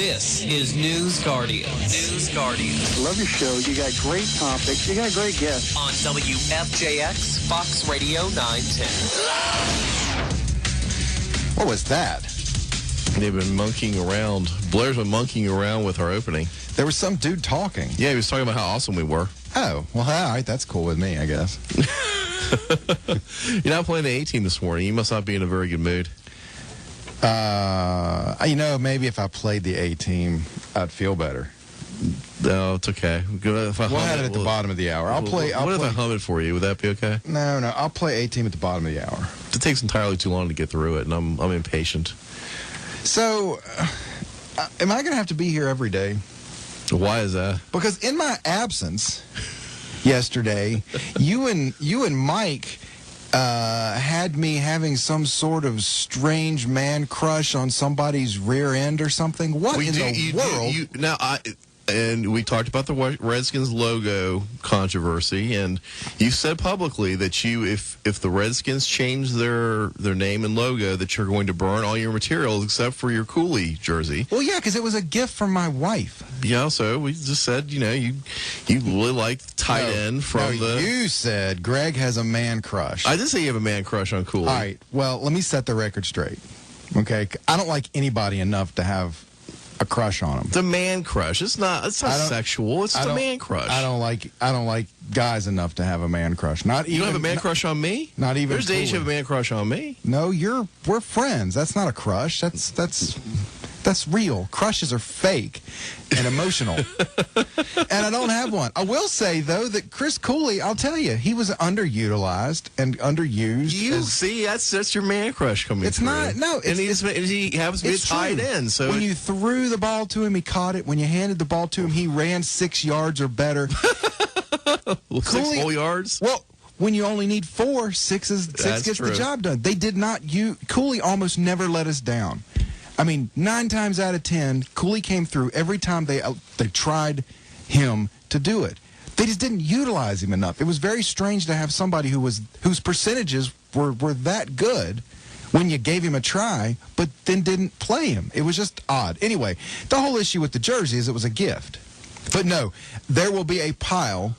This is News Guardian. News Guardian. Love your show. You got great topics. You got great guests. On WFJX, Fox Radio 910. What was that? They've been monkeying around. Blair's been monkeying around with our opening. There was some dude talking. Yeah, he was talking about how awesome we were. Oh, well, all right. That's cool with me, I guess. You're not playing the A-team this morning. You must not be in a very good mood. Maybe if I played the A-team, I'd feel better. No, it's okay. We'll have it at the bottom of the hour. What if I hum it for you? Would that be okay? No. I'll play A-team at the bottom of the hour. It takes entirely too long to get through it, and I'm impatient. So, am I going to have to be here every day? Why is that? Because in my absence yesterday, you and Mike had me having some sort of strange man crush on somebody's rear end or something. What in the world? And we talked about the Redskins logo controversy, and you said publicly that if the Redskins change their name and logo, that you're going to burn all your materials except for your Cooley jersey. Well, yeah, because it was a gift from my wife. Yeah, so we just said, you really like the tight end from the... You said Greg has a man crush. I did say you have a man crush on Cooley. All right, well, let me set the record straight, okay? I don't like anybody enough to have a crush on him. It's a man crush. It's not sexual. It's a man crush. I don't like guys enough to have a man crush. You don't have a man crush on me? Not even. There's days you have a man crush on me. No, we're friends. That's not a crush. That's real. Crushes are fake and emotional. And I don't have one. I will say, though, that Chris Cooley, I'll tell you, he was underutilized and underused. See, that's your man crush coming It's through. not. No. And he happens to be a tight end. So when you threw the ball to him, he caught it. When you handed the ball to him, he ran 6 yards or better. 6 full yards? Well, when you only need 4, 6 gets the job done. They did not. Cooley almost never let us down. I mean, 9 times out of 10, Cooley came through every time they tried him to do it. They just didn't utilize him enough. It was very strange to have somebody whose percentages were that good when you gave him a try, but then didn't play him. It was just odd. Anyway, the whole issue with the jersey is it was a gift. But no, there will be a pile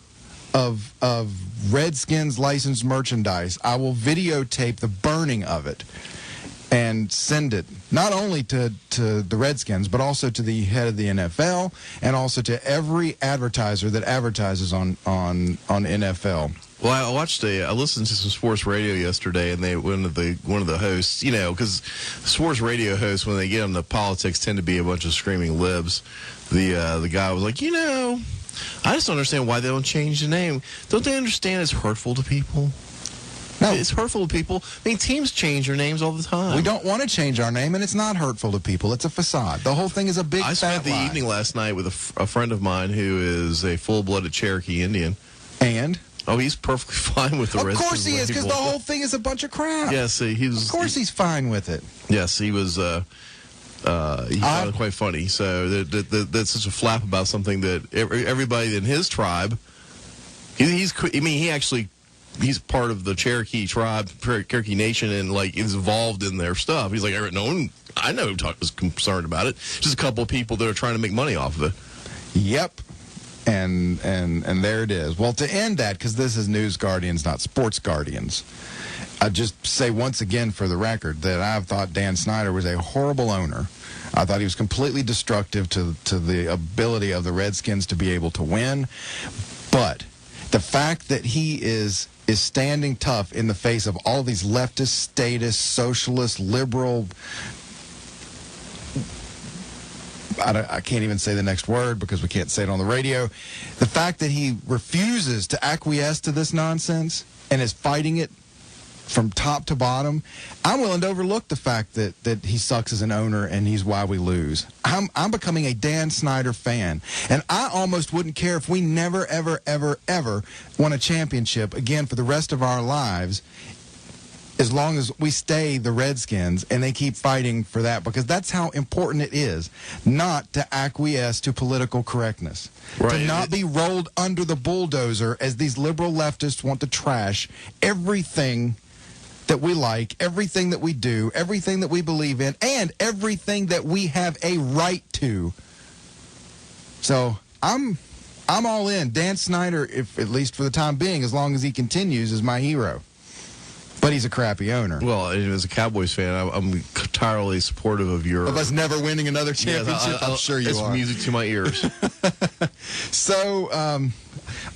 of Redskins licensed merchandise. I will videotape the burning of it and send it not only to the Redskins, but also to the head of the NFL and also to every advertiser that advertises on NFL. Well, I listened to some sports radio yesterday, and one of the hosts, because sports radio hosts, when they get into politics, tend to be a bunch of screaming libs. The guy was like, I just don't understand why they don't change the name. Don't they understand it's hurtful to people? No. It's hurtful to people. I mean, teams change their names all the time. We don't want to change our name, and it's not hurtful to people. It's a facade. The whole thing is a big fat lie. I spent the evening last night with a friend of mine who is a full-blooded Cherokee Indian. And? Oh, he's perfectly fine with the Redskins. Of course he is, because the whole thing is a bunch of crap. Yes, Of course he's fine with it. Yes, he was... he found it quite funny. So that's such a flap about something that everybody in his tribe... He's part of the Cherokee tribe, Cherokee Nation, and is involved in their stuff. He's like, no one I know was concerned about it. Just a couple of people that are trying to make money off of it. Yep. And there it is. Well, to end that, because this is News Guardians, not Sports Guardians, I just say once again for the record that I've thought Dan Snyder was a horrible owner. I thought he was completely destructive to the ability of the Redskins to be able to win. But the fact that he is standing tough in the face of all these leftist, statist, socialist, liberal... I can't even say the next word because we can't say it on the radio. The fact that he refuses to acquiesce to this nonsense and is fighting it from top to bottom, I'm willing to overlook the fact that he sucks as an owner and he's why we lose. I'm becoming a Dan Snyder fan, and I almost wouldn't care if we never, ever, ever, ever won a championship again for the rest of our lives, as long as we stay the Redskins and they keep fighting for that, because that's how important it is not to acquiesce to political correctness, to not be rolled under the bulldozer as these liberal leftists want to trash everything that we like, everything that we do, everything that we believe in, and everything that we have a right to. So I'm all in. Dan Snyder, if at least for the time being, as long as he continues, is my hero. But he's a crappy owner. Well, as a Cowboys fan, I'm entirely supportive of your... Of us never winning another championship, I'm sure you it's are. It's music to my ears. So,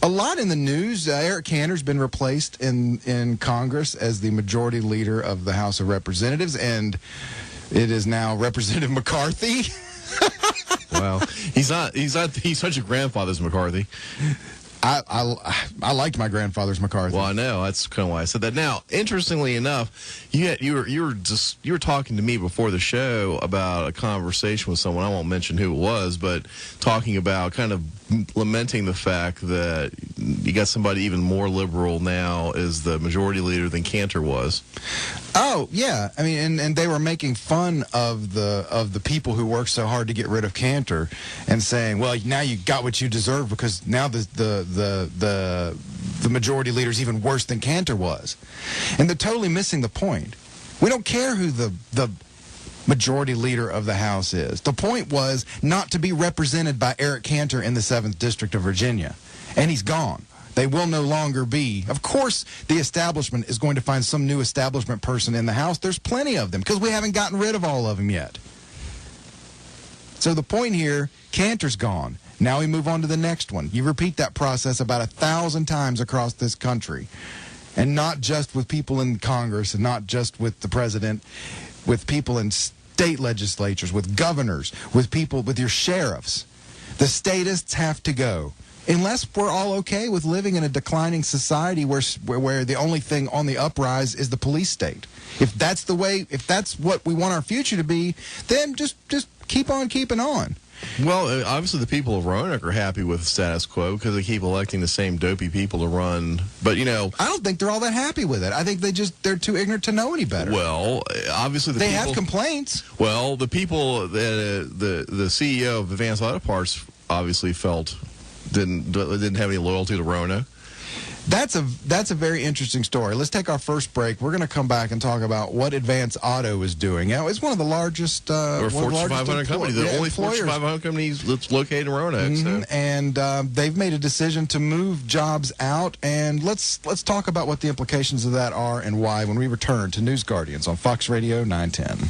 a lot in the news. Eric Cantor's been replaced in Congress as the majority leader of the House of Representatives, and it is now Representative McCarthy. Wow. He's such a grandfather's McCarthy. I liked my grandfather's McCarthy. Well, I know. That's kind of why I said that. Now, interestingly enough, you were talking to me before the show about a conversation with someone. I won't mention who it was, but talking about kind of lamenting the fact that you got somebody even more liberal now as the majority leader than Cantor was. Oh, yeah. I mean, and they were making fun of the people who worked so hard to get rid of Cantor and saying, well, now you got what you deserve because now the majority leader is even worse than Cantor was. And they're totally missing the point. We don't care who the majority leader of the House is. The point was not to be represented by Eric Cantor in the 7th District of Virginia. And he's gone. They will no longer be. Of course, the establishment is going to find some new establishment person in the House. There's plenty of them because we haven't gotten rid of all of them yet. So the point here, Cantor's gone. Now we move on to the next one. You repeat that process about 1,000 times across this country. And not just with people in Congress and not just with the president, with people in state legislatures, with governors, with people, with your sheriffs. The statists have to go. Unless we're all okay with living in a declining society where the only thing on the uprise is the police state. If that's the way, if that's what we want our future to be, then just keep on keeping on. Well, obviously the people of Roanoke are happy with the status quo because they keep electing the same dopey people to run. But, you know... I don't think they're all that happy with it. I think they're too ignorant to know any better. Well, obviously they have complaints. Well, the people, the CEO of Advanced Auto Parts obviously felt didn't have any loyalty to Roanoke. That's a very interesting story. Let's take our first break. We're going to come back and talk about what Advance Auto is doing. You know, it's one of the largest... Or Fortune 500 companies. The only Fortune 500 company that's located in Roanoke. Mm-hmm. So. And they've made a decision to move jobs out. And let's talk about what the implications of that are and why when we return to News Guardians on Fox Radio 910.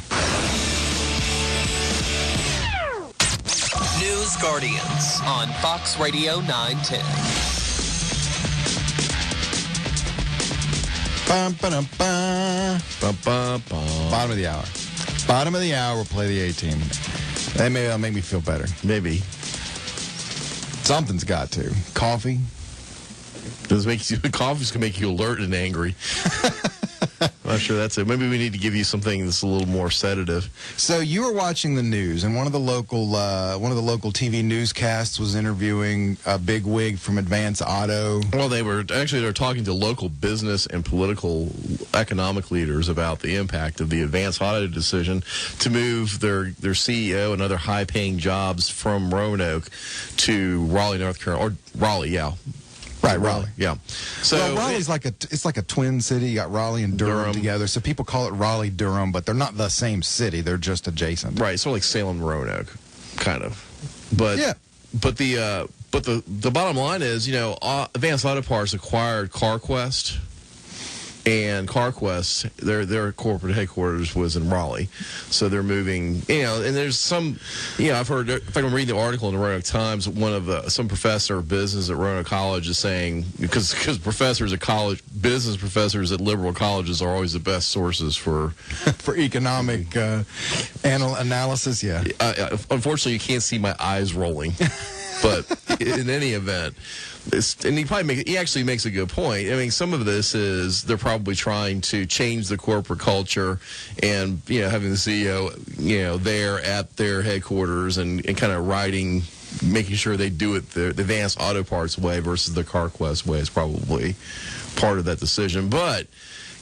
News Guardians on Fox Radio 910. Bottom of the hour. Bottom of the hour, we'll play the A-Team. That may make me feel better. Maybe. Something's got to. Coffee. Coffee's going to make you alert and angry. I'm not sure that's it. Maybe we need to give you something that's a little more sedative. So you were watching the news, and one of the local TV newscasts was interviewing a big wig from Advance Auto. Well, they were talking to local business and political economic leaders about the impact of the Advance Auto decision to move their CEO and other high-paying jobs from Roanoke to Raleigh, North Carolina, or Raleigh, yeah. Right, Raleigh. Yeah. So Raleigh's like a twin city. You got Raleigh and Durham together. So people call it Raleigh-Durham, but they're not the same city. They're just adjacent. Right, sort of like Salem-Roanoke, kind of. But yeah. But the bottom line is, you know, Advanced Auto Parts acquired CarQuest. And CarQuest, their corporate headquarters was in Raleigh. So they're moving, you know, and there's some, you know, I've heard, in fact, I'm reading the article in the Roanoke Times, some professor of business at Roanoke College is saying, because business professors at liberal colleges are always the best sources for economic analysis, yeah. Unfortunately, you can't see my eyes rolling. But in any event, and he actually makes a good point. I mean, some of this is they're probably trying to change the corporate culture, and you know, having the CEO, you know, there at their headquarters and kind of making sure they do it the Advanced Auto Parts way versus the CarQuest way is probably part of that decision. But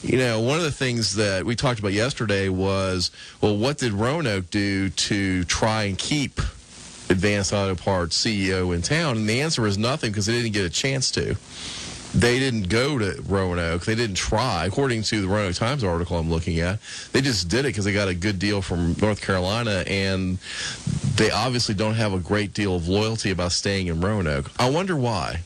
you know, one of the things that we talked about yesterday was, well, what did Roanoke do to try and keep Advanced Auto Parts CEO in town? And the answer is nothing, because they didn't get a chance to. They didn't go to Roanoke. They didn't try. According to the Roanoke Times article I'm looking at, they just did it because they got a good deal from North Carolina, and they obviously don't have a great deal of loyalty about staying in Roanoke. I wonder why.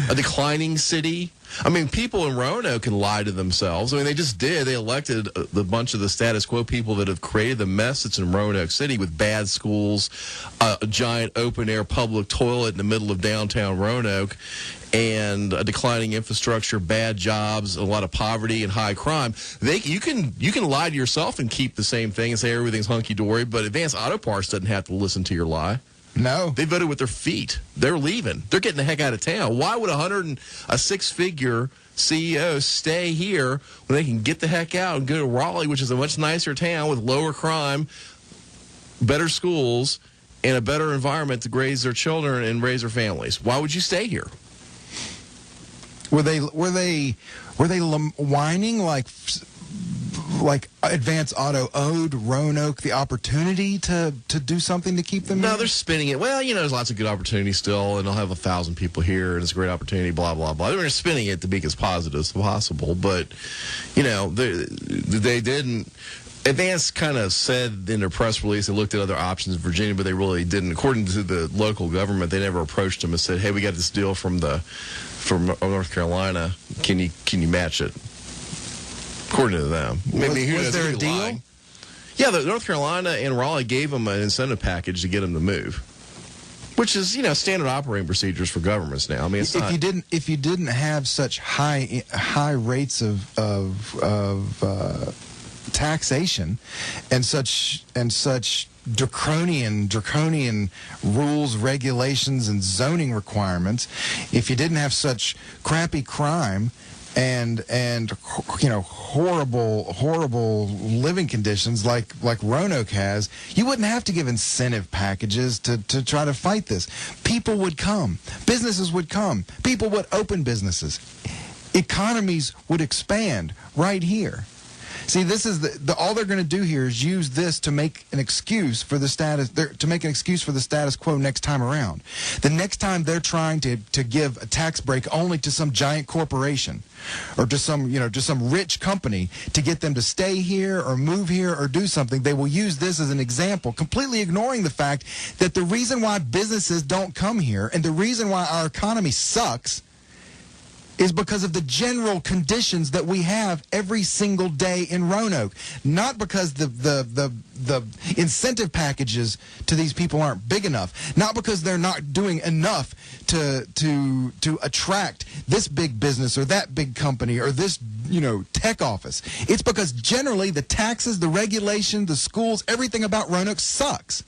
A declining city? I mean, people in Roanoke can lie to themselves. I mean, they just did. They elected a bunch of the status quo people that have created the mess that's in Roanoke City with bad schools, a giant open-air public toilet in the middle of downtown Roanoke, and a declining infrastructure, bad jobs, a lot of poverty, and high crime. You can lie to yourself and keep the same thing and say everything's hunky-dory, but Advanced Auto Parts doesn't have to listen to your lie. No. They voted with their feet. They're leaving. They're getting the heck out of town. Why would a six-figure CEO stay here when they can get the heck out and go to Raleigh, which is a much nicer town with lower crime, better schools, and a better environment to raise their children and raise their families? Why would you stay here? Were they whining like Advance Auto owed Roanoke the opportunity to do something to keep them No, here? they're spinning it. Well, there's lots of good opportunities still, and they'll have 1,000 people here, and it's a great opportunity, blah, blah, blah. They're spinning it to be as positive as possible, but, they didn't. Advance kind of said in their press release they looked at other options in Virginia, but they really didn't. According to the local government, they never approached them and said, hey, we got this deal from North Carolina. Can you match it? According to them. Was there a deal? Lying. Yeah, the North Carolina and Raleigh gave them an incentive package to get them to move, which is standard operating procedures for governments now. I mean, if you didn't have such high rates of taxation and such draconian rules, regulations, and zoning requirements, if you didn't have such crappy crime and horrible living conditions like Roanoke has, you wouldn't have to give incentive packages to try to fight this. People would come. Businesses would come. People would open businesses. Economies would expand right here. See, this is all they're going to do here is use this to make an excuse for the status quo next time around. The next time they're trying to give a tax break only to some giant corporation or to some rich company to get them to stay here or move here or do something, they will use this as an example, completely ignoring the fact that the reason why businesses don't come here and the reason why our economy sucks is because of the general conditions that we have every single day in Roanoke. Not because the incentive packages to these people aren't big enough. Not because they're not doing enough to attract this big business or that big company or this tech office. It's because generally the taxes, the regulation, the schools, everything about Roanoke sucks.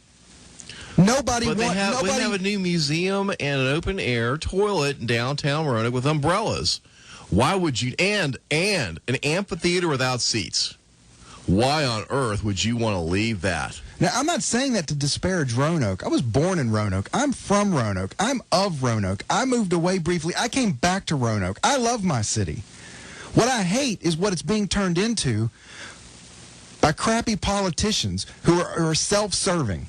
Nobody we have a new museum and an open air toilet in downtown Roanoke with umbrellas. Why would you and an amphitheater without seats? Why on earth would you want to leave that? Now, I'm not saying that to disparage Roanoke. I was born in Roanoke. I'm from Roanoke. I'm of Roanoke. I moved away briefly. I came back to Roanoke. I love my city. What I hate is what it's being turned into by crappy politicians who are self-serving,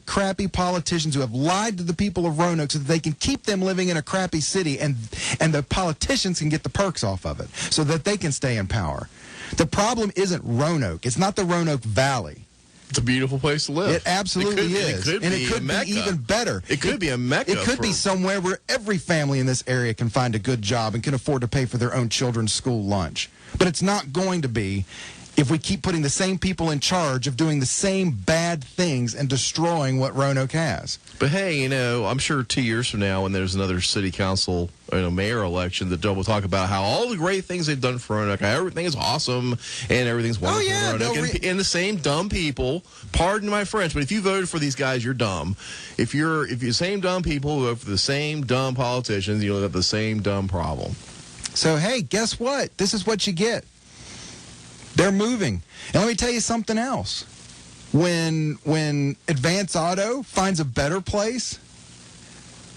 crappy politicians who have lied to the people of Roanoke so that they can keep them living in a crappy city and the politicians can get the perks off of it so that they can stay in power. The problem isn't Roanoke. It's not the Roanoke Valley. It's a beautiful place to live. It absolutely is. It could be even better. It could be a mecca. It could be somewhere where every family in this area can find a good job and can afford to pay for their own children's school lunch. But it's not going to be if we keep putting the same people in charge of doing the same bad things and destroying what Roanoke has. But hey, I'm sure 2 years from now when there's another city council mayor election that we'll talk about how all the great things they've done for Roanoke, how everything is awesome and everything's wonderful in Roanoke. And the same dumb people, pardon my French, but if you voted for these guys, you're dumb. If you're the same dumb people who vote for the same dumb politicians, you'll have the same dumb problem. So, hey, guess what? This is what you get. They're moving. And let me tell you something else. When Advance Auto finds a better place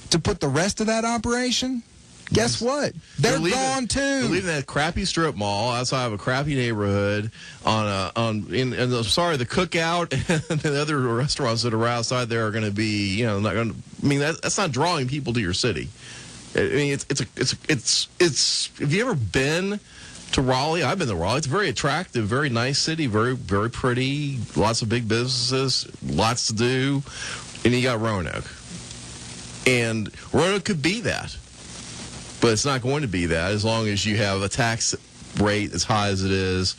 to put the rest of that operation, guess what? They're gone too. They're leaving that crappy strip mall outside of a crappy neighborhood the Cookout and the other restaurants that are outside there are going to be, not going to. I mean, that's not drawing people to your city. I mean, it's. Have you ever been to Raleigh? I've been to Raleigh. It's a very attractive, very nice city, very, very pretty. Lots of big businesses, lots to do, and you got Roanoke. And Roanoke could be that, but it's not going to be that as long as you have a tax rate as high as it is,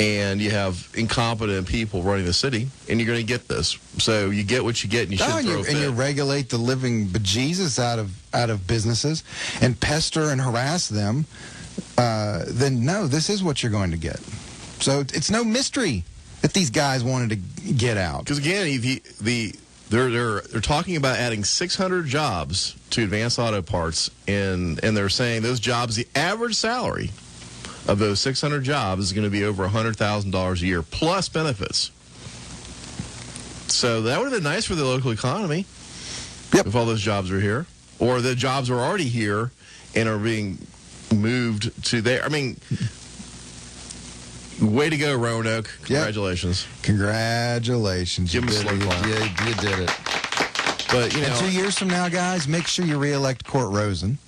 and you have incompetent people running the city, and you're going to get this. So you get what you get, and you shouldn't throw a fit. And you regulate the living bejesus out of businesses and pester and harass them. Then no, this is what you're going to get. So it's no mystery that these guys wanted to get out. Because again, they're talking about adding 600 jobs to Advanced Auto Parts, and they're saying those jobs, the average salary of those 600 jobs is going to be over $100,000 a year plus benefits. So that would have been nice for the local economy. Yep. If all those jobs were here, or the jobs are already here and are being moved to there. I mean, way to go, Roanoke. Congratulations. Yep. Congratulations. Give him a slow clap. You did it. But, you know, 2 years from now, guys, make sure you reelect Court Rosen.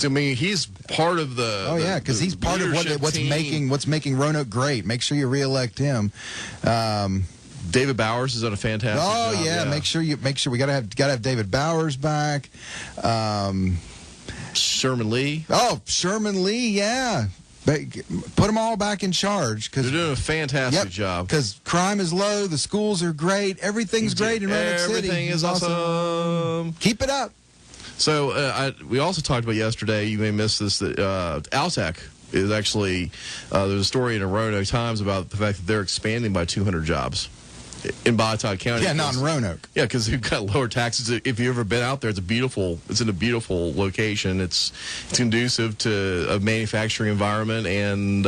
I mean, he's part of the. Oh yeah, because he's part of what's making Roanoke great. Make sure you reelect him. David Bowers has done a fantastic job. Oh yeah, make sure we gotta have David Bowers back. Sherman Lee. Oh, Sherman Lee, yeah. Put them all back in charge. They're doing a fantastic job. Because crime is low, the schools are great, everything's great in Roanoke City. Everything is awesome. Keep it up. So we also talked about yesterday, you may miss this, that Altec is actually, there's a story in the Roanoke Times about the fact that they're expanding by 200 jobs in Botetourt County. Yeah, not in Roanoke. Yeah, because they've got lower taxes. If you've ever been out there, it's in a beautiful location. It's conducive to a manufacturing environment, and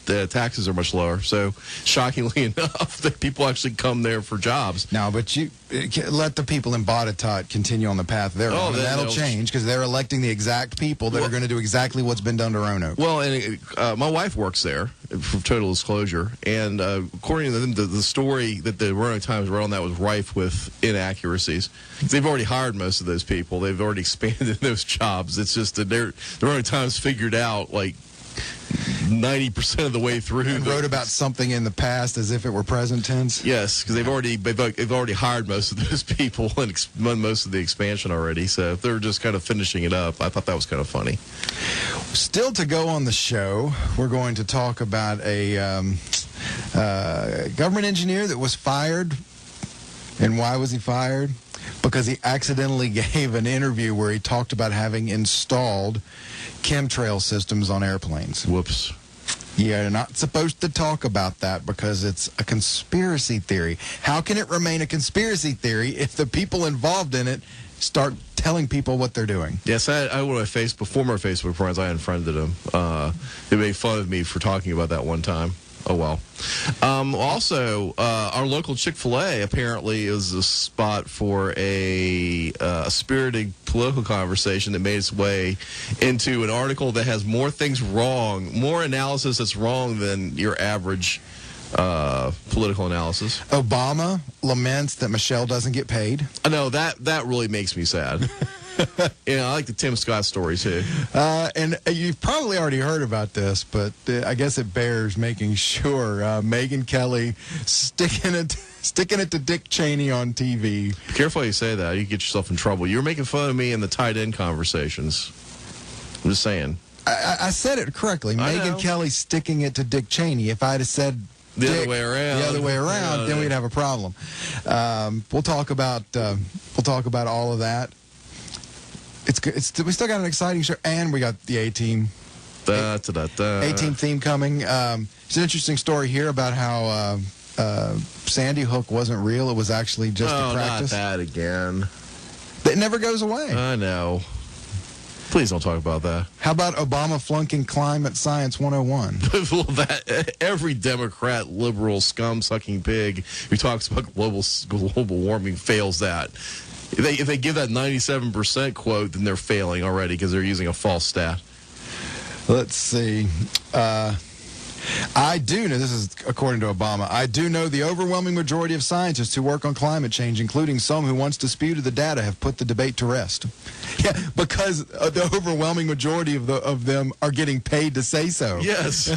the taxes are much lower. So, shockingly enough, that people actually come there for jobs. No, but you let the people in Botetourt continue on the path they're on, and that'll change because they're electing the exact people that are going to do exactly what's been done to Roanoke. Well, and my wife works there, for total disclosure, and according to them, the story that the Roanoke Times wrote on that was rife with inaccuracies. They've already hired most of those people. They've already expanded those jobs. It's just that the Roanoke Times figured out, like, 90% of the way through. And wrote about something in the past as if it were present tense? Yes, because they've already hired most of those people and run most of the expansion already. So they're just kind of finishing it up. I thought that was kind of funny. Still to go on the show, we're going to talk about a government engineer that was fired. And why was he fired? Because he accidentally gave an interview where he talked about having installed chemtrail systems on airplanes. Whoops. You're not supposed to talk about that because it's a conspiracy theory. How can it remain a conspiracy theory if the people involved in it start telling people what they're doing? Yes, one of my former Facebook friends, I unfriended him. They made fun of me for talking about that one time. Oh, well. Also, our local Chick-fil-A apparently is a spot for a spirited political conversation that made its way into an article that has more things wrong, more analysis that's wrong than your average political analysis. Obama laments that Michelle doesn't get paid. I know, that really makes me sad. I like the Tim Scott story, too. And you've probably already heard about this, but I guess it bears making sure. Megyn Kelly sticking it to Dick Cheney on TV. Be careful how you say that. You get yourself in trouble. You were making fun of me in the tight end conversations. I'm just saying. I said it correctly. Megyn Kelly sticking it to Dick Cheney. If I'd have said the other way around, then we'd have a problem. We'll talk about all of that. We still got an exciting show, and we got the A-Team. A-Team theme coming. It's an interesting story here about how Sandy Hook wasn't real. It was actually just a practice. Not that again. It never goes away. I know. Please don't talk about that. How about Obama flunking Climate Science 101? Well, every Democrat, liberal, scum-sucking pig who talks about global warming fails that. If they give that 97% quote, then they're failing already because they're using a false stat. Let's see. I do know, this is according to Obama, I do know the overwhelming majority of scientists who work on climate change, including some who once disputed the data, have put the debate to rest. Yeah, because the overwhelming majority of them are getting paid to say so. Yes.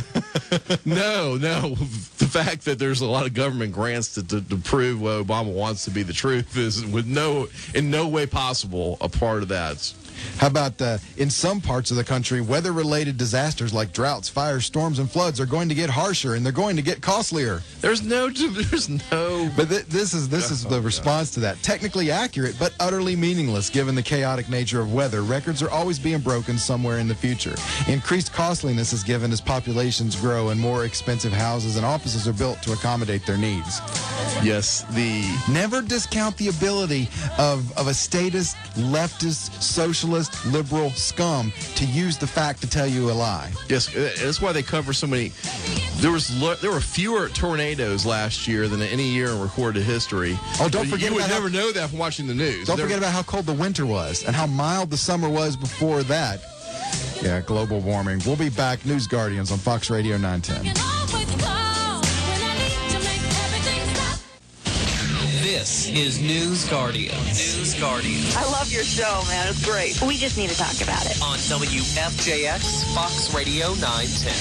No. The fact that there's a lot of government grants to prove what Obama wants to be the truth is in no way possible a part of that. How about in some parts of the country, weather-related disasters like droughts, fires, storms, and floods are going to get harsher and they're going to get costlier. There's no. But this is the response to that. Technically accurate, but utterly meaningless given the chaotic nature of weather. Records are always being broken somewhere in the future. Increased costliness is given as populations grow and more expensive houses and offices are built to accommodate their needs. Yes, Never discount the ability of a statist, leftist, socialist, liberal scum to use the fact to tell you a lie. Yes, that's why they cover so many. There were fewer tornadoes last year than any year in recorded history. Oh, don't forget you would about never know that from watching the news. Don't forget about how cold the winter was and how mild the summer was before that. Yeah, global warming. We'll be back. News Guardians on Fox Radio 910. This is News Guardians. News Guardians. I love your show, man. It's great. We just need to talk about it. On WFJX, Fox Radio 910.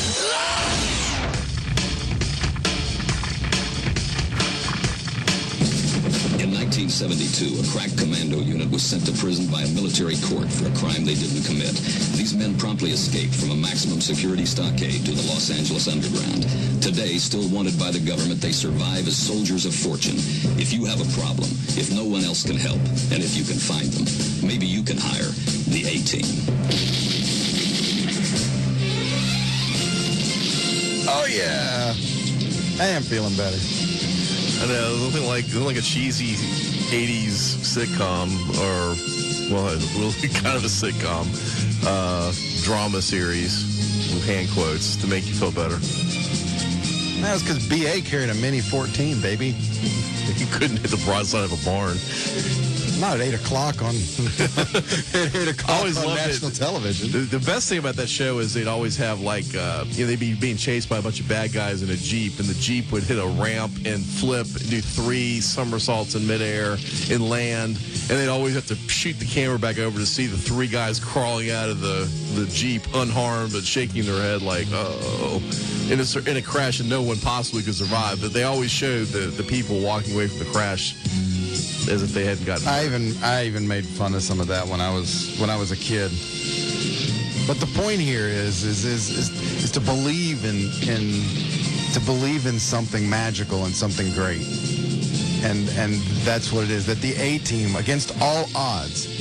In 1972, a crack commando unit was sent to prison by a military court for a crime they didn't commit. These men promptly escaped from a maximum security stockade to the Los Angeles underground. Today, still wanted by the government, they survive as soldiers of fortune. If you have a problem, if no one else can help, and if you can find them, maybe you can hire the A-Team. Oh, yeah. I am feeling better. I know, nothing like a cheesy 80s sitcom, or, well, really kind of a sitcom, drama series with hand quotes to make you feel better. That was because B.A. carried a Mini 14, baby. You couldn't hit the broadside of a barn. Not at 8 o'clock on, at 8 o'clock on national television. The best thing about that show is they'd always have, they'd be being chased by a bunch of bad guys in a Jeep, and the Jeep would hit a ramp and flip and do 3 somersaults in midair and land, and they'd always have to shoot the camera back over to see the 3 guys crawling out of the Jeep unharmed but shaking their head like, oh, in a crash and no one possibly could survive. But they always showed the people walking away from the crash as if they hadn't gotten hurt. I even made fun of some of that when I was a kid. But the point here is to believe in something magical and something great. And that's what it is. That the A-Team, against all odds,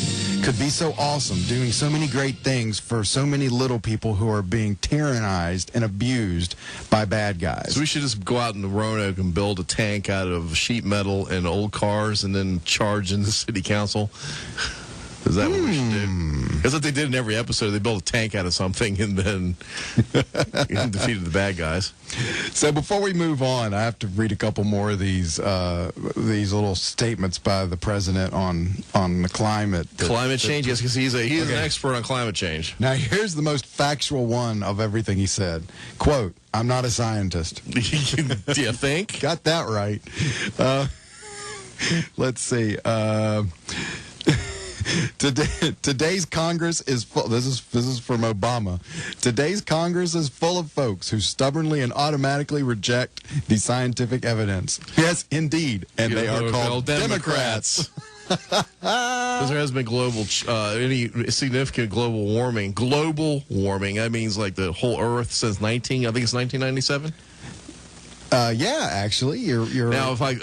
could be so awesome, doing so many great things for so many little people who are being tyrannized and abused by bad guys. So we should just go out in the Roanoke and build a tank out of sheet metal and old cars and then charge in the city council. Is that what we should do? That's what they did in every episode. They built a tank out of something and then defeated the bad guys. So before we move on, I have to read a couple more of these little statements by the president on the climate. Climate change, yes, because he's an expert on climate change. Now, here's the most factual one of everything he said. Quote, "I'm not a scientist." Do you think? Got that right. Let's see. Today's Congress is full. This is from Obama. Today's Congress is full of folks who stubbornly and automatically reject the scientific evidence. Yes, indeed, and they are called Democrats. Because there has been any significant global warming. Global warming. That means like the whole Earth since 1997. Yeah, actually, you're now. If I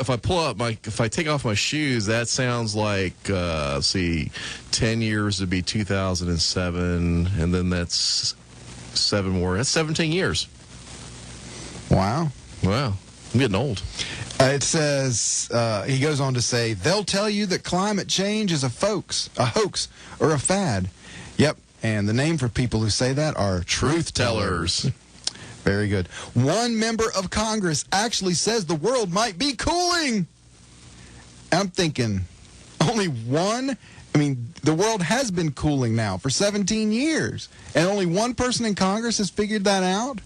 take off my shoes, that sounds like 10 years would be 2007, and then that's 7 more. That's 17 years. Wow. I'm getting old. It says he goes on to say they'll tell you that climate change is a hoax, or a fad. Yep, and the name for people who say that are truth tellers. Very good. One member of Congress actually says the world might be cooling. I'm thinking, only one? I mean, the world has been cooling now for 17 years, and only one person in Congress has figured that out?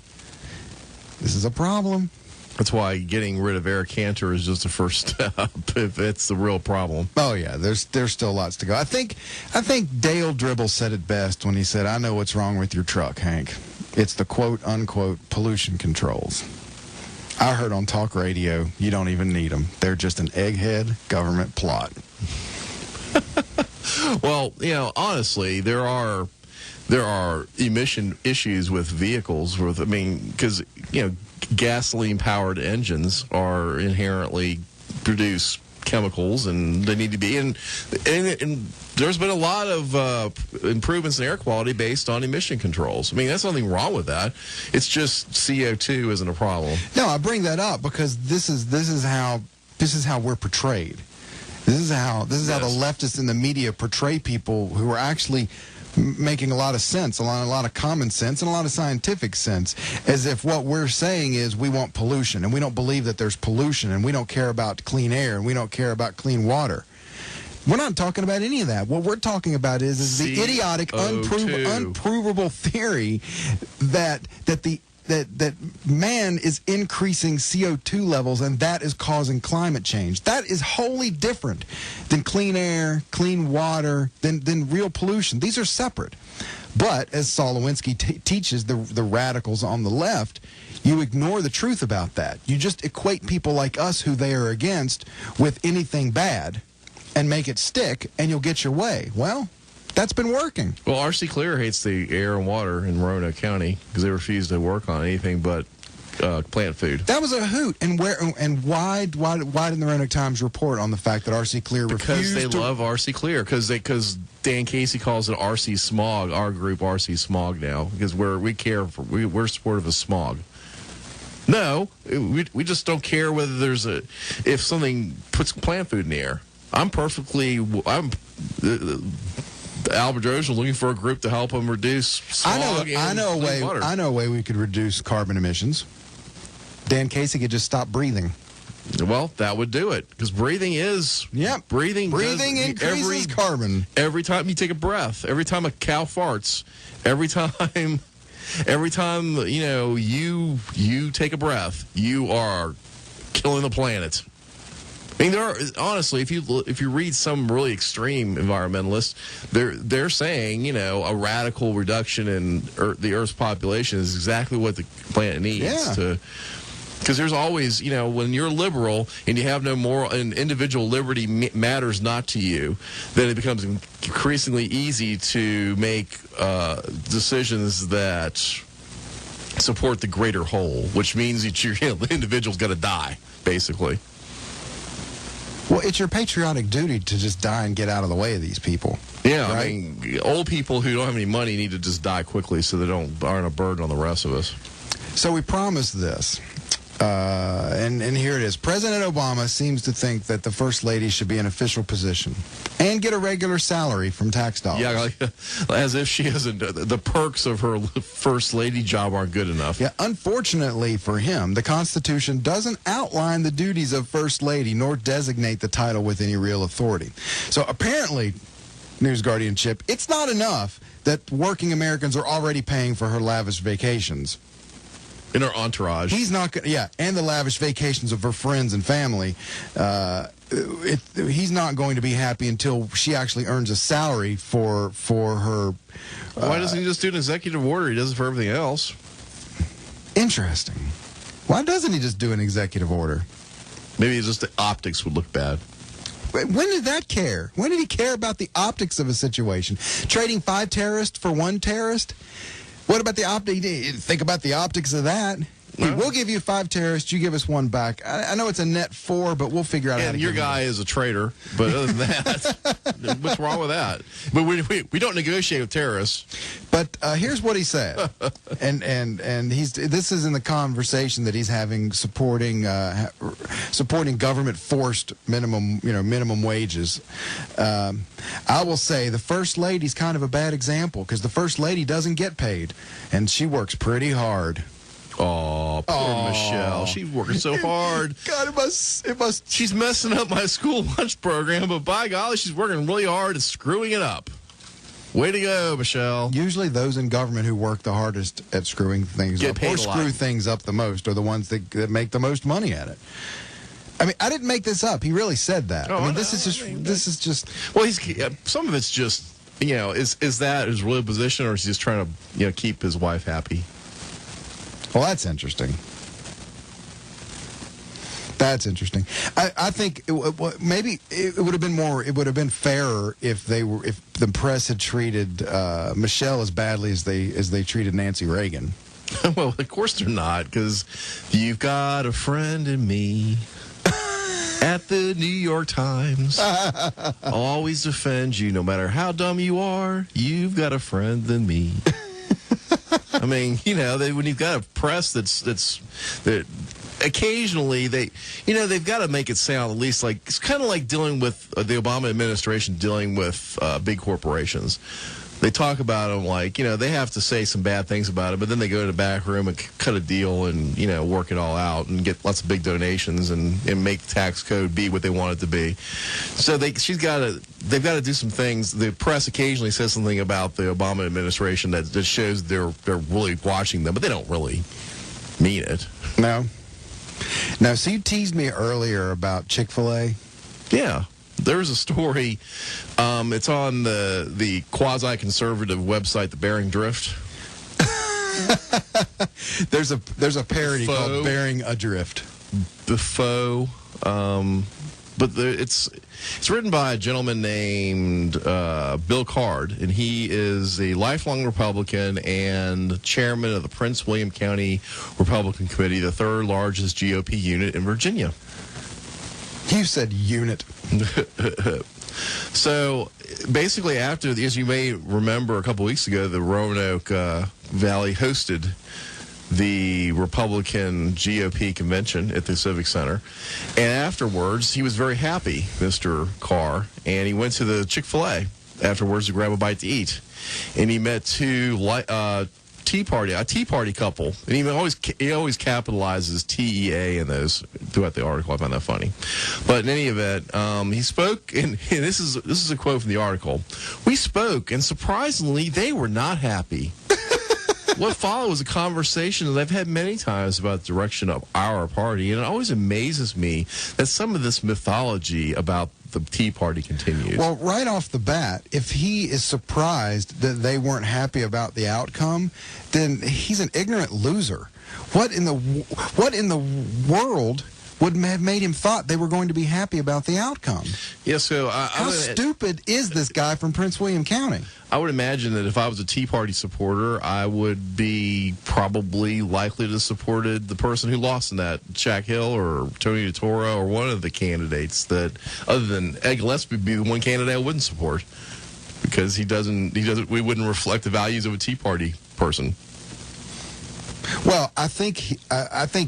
This is a problem. That's why getting rid of Eric Cantor is just the first step, if it's the real problem. Oh, yeah, there's still lots to go. I think Dale Dribble said it best when he said, I know what's wrong with your truck, Hank. It's the quote-unquote pollution controls. I heard on talk radio, you don't even need them. They're just an egghead government plot. Well, honestly, there are emission issues with vehicles. Because gasoline-powered engines are inherently produce chemicals, and they need to be. And there's been a lot of improvements in air quality based on emission controls. That's nothing wrong with that. It's just CO2 isn't a problem. No, I bring that up because this is how we're portrayed. This is how the leftists in the media portray people who are actually making a lot of sense, a lot of common sense, and a lot of scientific sense, as if what we're saying is we want pollution, and we don't believe that there's pollution, and we don't care about clean air, and we don't care about clean water. We're not talking about any of that. What we're talking about is the idiotic, unprovable theory that man is increasing CO2 levels, and that is causing climate change. That is wholly different than clean air, clean water, than real pollution. These are separate. But as Saul Lewinsky teaches the radicals on the left, you ignore the truth about that. You just equate people like us who they are against with anything bad and make it stick, and you'll get your way. Well, that's been working. Well, R.C. Clear hates the air and water in Roanoke County because they refuse to work on anything but plant food. That was a hoot. And why didn't the Roanoke Times report on the fact that R.C. Clear refused? Because they love R.C. Clear. Because Dan Casey calls it R.C. Smog. Our group R.C. Smog now, because we're supportive of smog. No, we just don't care whether if something puts plant food in the air. Albert Droz looking for a group to help them reduce smog I know a way we could reduce carbon emissions. Dan Casey could just stop breathing. Well, that would do it, because breathing is breathing increases carbon. Every time you take a breath, every time a cow farts, every time you take a breath, you are killing the planet. Honestly, if you read some really extreme environmentalists, they're saying a radical reduction in the Earth's population is exactly what the planet needs to. Because there's always, when you're liberal and you have no moral and individual liberty matters not to you, then it becomes increasingly easy to make decisions that support the greater whole, which means that the individual's got to die, basically. Well, it's your patriotic duty to just die and get out of the way of these people. Yeah, right? Old people who don't have any money need to just die quickly so they aren't a burden on the rest of us. So we promised this, and here it is. President Obama seems to think that the First Lady should be an official position and get a regular salary from tax dollars. Yeah, as if she hasn't. The perks of her First Lady job aren't good enough. Yeah, unfortunately for him, the Constitution doesn't outline the duties of First Lady nor designate the title with any real authority. So apparently, News Guardian Chip, it's not enough that working Americans are already paying for her lavish vacations. In her entourage. He's not going and the lavish vacations of her friends and family. He's not going to be happy until she actually earns a salary for her. Why doesn't he just do an executive order? He does it for everything else. Interesting. Why doesn't he just do an executive order? Maybe just the optics would look bad. When did that care? When did he care about the optics of a situation? Trading 5 terrorists for 1 terrorist? What about the optics? Think about the optics of that. Well, we'll give you 5 terrorists. You give us 1 back. I know it's a net 4, but we'll figure out how to. And your guy is a traitor. But other than that, what's wrong with that? But we don't negotiate with terrorists. But here's what he said, and this is in the conversation that he's having supporting government forced minimum wages. I will say the First Lady's kind of a bad example because the First Lady doesn't get paid, and she works pretty hard. Oh, poor Michelle. She's working so hard. God, it must. She's messing up my school lunch program, but by golly, she's working really hard and screwing it up. Way to go, Michelle. Usually those in government who work the hardest at screwing things Get up paid or a lot. screw things up the most are the ones that make the most money at it. I mean, I didn't make this up. He really said that. Oh, I mean, I this know. is just. Well, some of it's just, is that his real position, or is he just trying to, keep his wife happy? Well, that's interesting. That's interesting. I think maybe it would have been more. It would have been fairer if the press had treated Michelle as badly as they treated Nancy Reagan. Well, of course they're not, because you've got a friend in me. At the New York Times, I'll always defend you, no matter how dumb you are. You've got a friend in me. I mean, when you've got a press that occasionally they've got to make it sound at least like it's kind of like dealing with the Obama administration dealing with big corporations. They talk about them like, they have to say some bad things about it, but then they go to the back room and cut a deal and, work it all out and get lots of big donations and make the tax code be what they want it to be. So they've got to do some things. The press occasionally says something about the Obama administration that shows they're really watching them, but they don't really mean it. No. Now, so you teased me earlier about Chick-fil-A. Yeah. There's a story. It's on the quasi-conservative website, The Bearing Drift. There's a parody called Bearing Adrift. The Faux. But it's written by a gentleman named Bill Card, and he is a lifelong Republican and chairman of the Prince William County Republican Committee, the third largest GOP unit in Virginia. You said unit. So basically, as you may remember, a couple weeks ago, the Roanoke Valley hosted the Republican GOP convention at the Civic Center. And afterwards, he was very happy, Mr. Carr, and he went to the Chick-fil-A afterwards to grab a bite to eat. And he met a Tea Party couple. And he always capitalizes TEA in those throughout the article. I found that funny. But in any event, he spoke, and this is a quote from the article. "We spoke, and surprisingly, they were not happy." What followed was a conversation that I've had many times about the direction of our party, and it always amazes me that some of this mythology about the Tea Party continues. Well, right off the bat, if he is surprised that they weren't happy about the outcome, then he's an ignorant loser. What in the world would have made him thought they were going to be happy about the outcome? Yeah, so how stupid is this guy from Prince William County? I would imagine that if I was a Tea Party supporter, I would be probably likely to have supported the person who lost in that, Jack Hill or Tony DeToro or one of the candidates that, other than Ed Gillespie, would be the one candidate I wouldn't support because we wouldn't reflect the values of a Tea Party person. Well, I think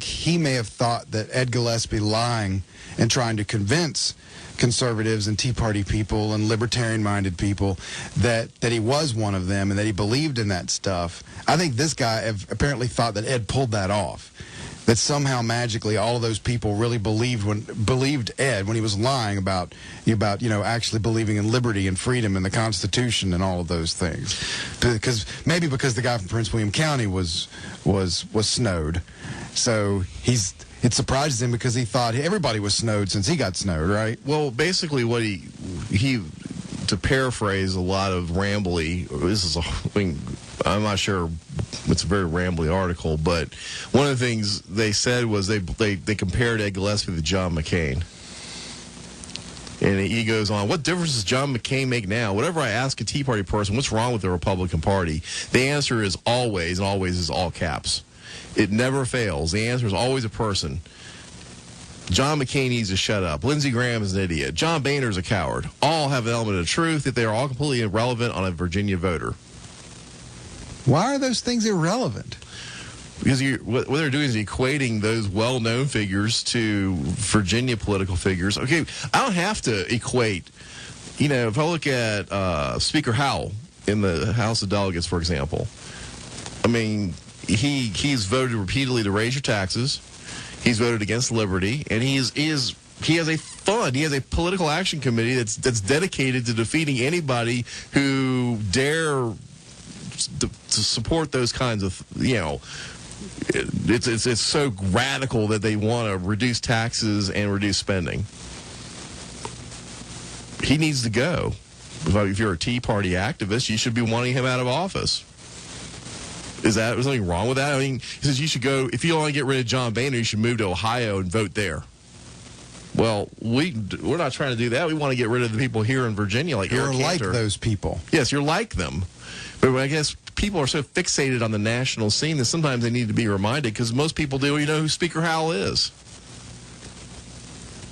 he may have thought that Ed Gillespie lying and trying to convince conservatives and Tea Party people and libertarian-minded people that he was one of them and that he believed in that stuff. I think this guy apparently thought that Ed pulled that off. That somehow magically all of those people really believed Ed when he was lying about actually believing in liberty and freedom and the Constitution and all of those things. Because the guy from Prince William County was snowed, so it surprises him because he thought everybody was snowed since he got snowed, right? Well, basically what he to paraphrase a lot of rambly, I'm not sure it's a very rambly article, but one of the things they said was they compared Ed Gillespie to John McCain. And he goes on, what difference does John McCain make now? Whatever I ask a Tea Party person, what's wrong with the Republican Party? The answer is always, and always is all caps. It never fails. The answer is always a person. John McCain needs to shut up. Lindsey Graham is an idiot. John Boehner is a coward. All have an element of truth, that they are all completely irrelevant on a Virginia voter. Why are those things irrelevant? Because what they're doing is equating those well-known figures to Virginia political figures. Okay, I don't have to equate. If I look at Speaker Howell in the House of Delegates, for example, I mean, he's voted repeatedly to raise your taxes. He's voted against liberty, and he has a political action committee that's dedicated to defeating anybody who who dare to support those kinds of, it's so radical that they want to reduce taxes and reduce spending. He needs to go. If you're a Tea Party activist, you should be wanting him out of office. Is there something wrong with that? I mean, he says you should go, if you want to get rid of John Boehner, you should move to Ohio and vote there. Well, we're not trying to do that. We want to get rid of the people here in Virginia, like You're Eric like Cantor. those people. Yes, you're like them. But I guess people are so fixated on the national scene that sometimes they need to be reminded, because most people do. You know who Speaker Howell is.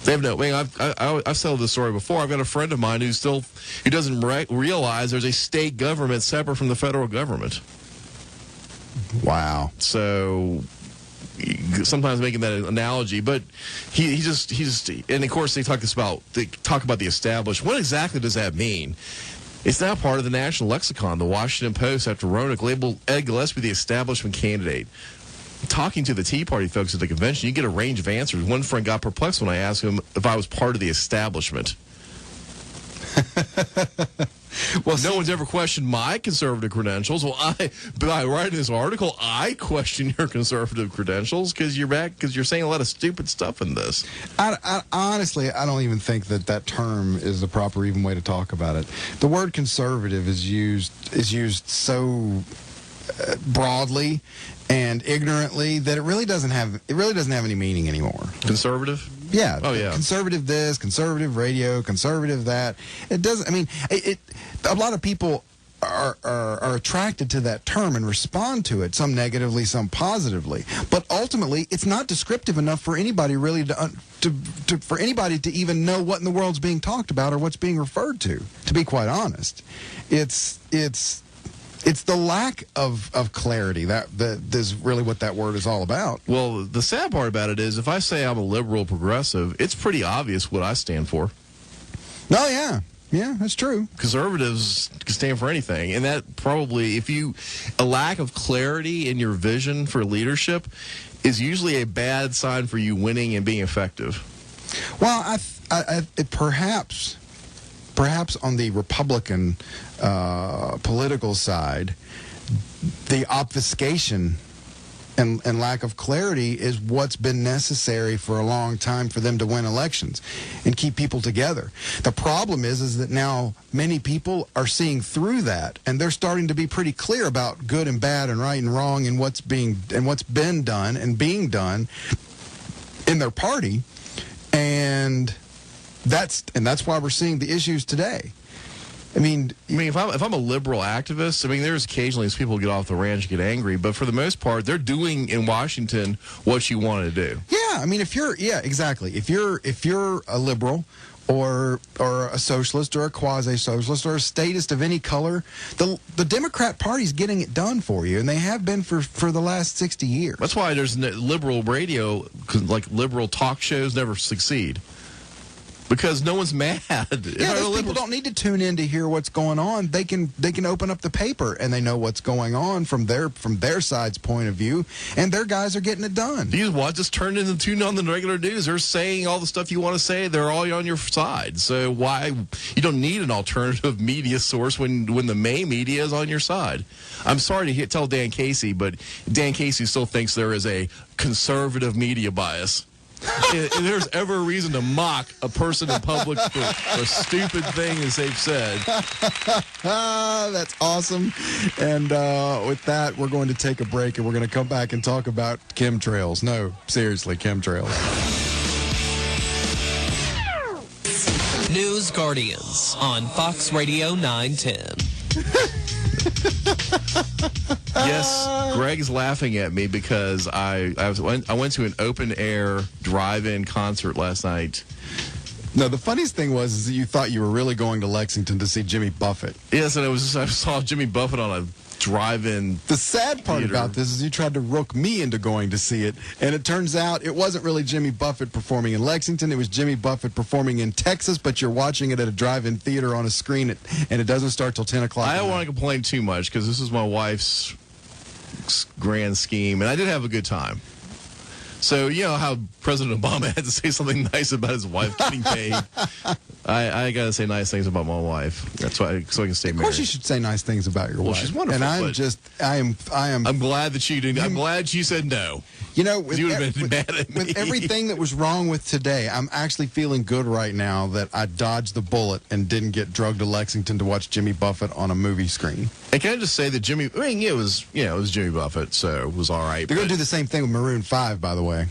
They have no. I mean, I've told this story before. I've got a friend of mine who doesn't realize there's a state government separate from the federal government. Wow. So sometimes making that analogy, but he just and of course they talk about the established. What exactly does that mean? It's now part of the national lexicon. The Washington Post, after Roanoke, labeled Ed Gillespie the establishment candidate. Talking to the Tea Party folks at the convention, you get a range of answers. One friend got perplexed when I asked him if I was part of the establishment. Well, no one's ever questioned my conservative credentials. Well, by writing this article, I question your conservative credentials because you're saying a lot of stupid stuff in this. Honestly, I don't even think that term is the proper even way to talk about it. The word conservative is used so broadly and ignorantly that it really doesn't have any meaning anymore. Conservative? Yeah. Oh, yeah. Conservative this, conservative radio, conservative that. It doesn't. I mean, a lot of people are attracted to that term and respond to it, some negatively, some positively. But ultimately, it's not descriptive enough for anybody really for anybody to even know what in the world's being talked about or what's being referred to. To be quite honest, it's the lack of clarity that is really what that word is all about. Well, the sad part about it is if I say I'm a liberal progressive, it's pretty obvious what I stand for. Oh, yeah. Yeah, that's true. Conservatives can stand for anything. And that probably, a lack of clarity in your vision for leadership is usually a bad sign for you winning and being effective. Well, Perhaps on the Republican political side, the obfuscation and lack of clarity is what's been necessary for a long time for them to win elections and keep people together. The problem is that now many people are seeing through that, and they're starting to be pretty clear about good and bad and right and wrong and what's been done and being done in their party, and that's why we're seeing the issues today. I mean, if I'm a liberal activist, there's occasionally as people get off the ranch and get angry, but for the most part, they're doing in Washington what you want to do. Yeah, exactly. If you're a liberal or a socialist or a quasi-socialist or a statist of any color, the Democrat Party's getting it done for you, and they have been for the last 60 years. That's why there's liberal radio, like liberal talk shows never succeed. Because no one's mad. Yeah, those people don't need to tune in to hear what's going on. They can open up the paper and they know what's going on from their side's point of view, and their guys are getting it done. You what? Just turn in and tune on the regular news. They're saying all the stuff you want to say. They're all on your side. So why you don't need an alternative media source when the main media is on your side? I'm sorry to tell Dan Casey, but Dan Casey still thinks there is a conservative media bias. If there's ever a reason to mock a person in public for a stupid thing as they've said. That's awesome. And with that, we're going to take a break, and we're going to come back and talk about chemtrails. No, seriously, chemtrails. News Guardians on Fox Radio 910. Yes, Greg's laughing at me because I went to an open-air drive-in concert last night. No, the funniest thing was that you thought you were really going to Lexington to see Jimmy Buffett. Yes, and I saw Jimmy Buffett on a drive-in. The sad part theater. about this is you tried to rook me into going to see it, and it turns out it wasn't really Jimmy Buffett performing in Lexington. It was Jimmy Buffett performing in Texas, but you're watching it at a drive-in theater on a screen, and it doesn't start till 10 o'clock. I don't want to complain too much because this is my wife's grand scheme, and I did have a good time. So, you know how President Obama had to say something nice about his wife getting paid? I got to say nice things about my wife. That's why, so I can stay married. Of course you should say nice things about your wife. Well, she's wonderful. And I'm glad that you didn't. I'm glad you said no. You know, with, you would have been mad at me. With everything that was wrong with today, I'm actually feeling good right now that I dodged the bullet and didn't get drugged to Lexington to watch Jimmy Buffett on a movie screen. And can I just say that it was Jimmy Buffett, so it was all right. They're going to do the same thing with Maroon 5, by the way.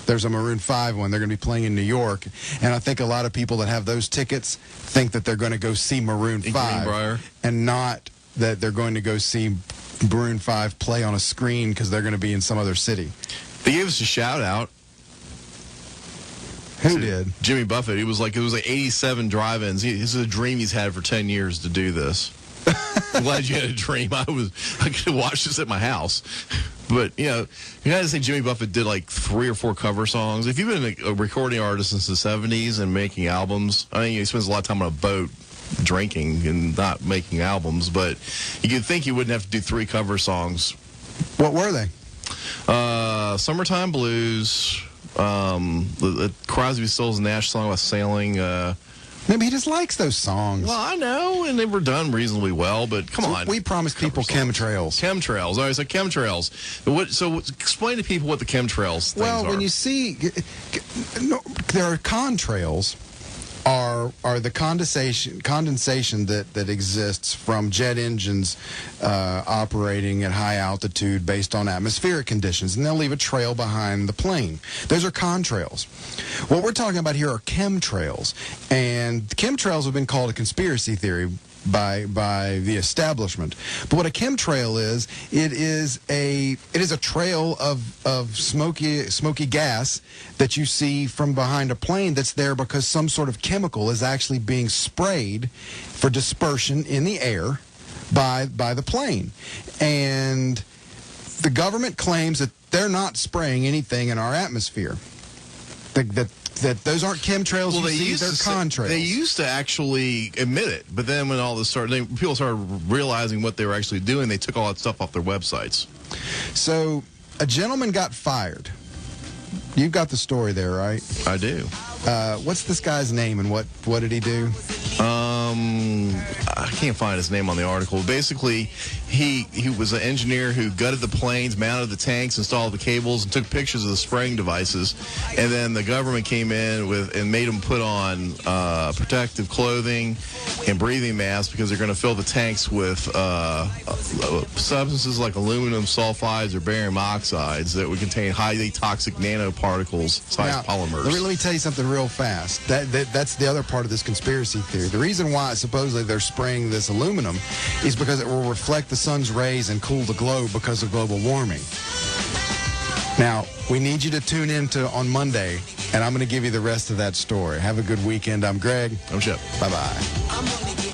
There's a Maroon 5 one. They're going to be playing in New York, and I think a lot of people that have those tickets think that they're going to go see Maroon 5 and not that they're going to go see Maroon 5 play on a screen because they're going to be in some other city. They gave us a shout out. Who did? Jimmy Buffett. It was like 87 drive-ins. This is a dream he's had for 10 years to do this. I'm glad you had a dream. I could watch this at my house. But, you got to say Jimmy Buffett did like 3 or 4 cover songs. If you've been a recording artist since the 70s and making albums, I mean, he spends a lot of time on a boat drinking and not making albums, but you could think you wouldn't have to do 3 cover songs. What were they? Summertime Blues, the Crosby, Stills, Nash song about sailing. Maybe he just likes those songs. Well, I know, and they were done reasonably well, but come on. We promised people chemtrails. Chemtrails. All right, so chemtrails. So explain to people what the chemtrails things are. Well, when you see, there are contrails. Are the condensation that exists from jet engines operating at high altitude based on atmospheric conditions, and they'll leave a trail behind the plane. Those are contrails. What we're talking about here are chemtrails, and chemtrails have been called a conspiracy theory by the establishment. But what a chemtrail is, it is a trail of smoky gas that you see from behind a plane that's there because some sort of chemical is actually being sprayed for dispersion in the air by the plane. And the government claims that they're not spraying anything in our atmosphere. That those aren't chemtrails. Well, they're contrails. They used to actually admit it, but then when all this people started realizing what they were actually doing, they took all that stuff off their websites. So a gentleman got fired. You've got the story there, right? I do. What's this guy's name and what did he do? I can't find his name on the article. Basically, he was an engineer who gutted the planes, mounted the tanks, installed the cables, and took pictures of the spraying devices. And then the government came in and made him put on protective clothing and breathing masks because they're going to fill the tanks with substances like aluminum sulfides or barium oxides that would contain highly toxic nanoparticles, sized polymers. Let me tell you something real fast. That's the other part of this conspiracy theory. The reason why supposedly they're spraying this aluminum is because it will reflect the sun's rays and cool the globe because of global warming. Now, we need you to tune in on Monday, and I'm going to give you the rest of that story. Have a good weekend. I'm Greg. I'm Chip. Bye-bye.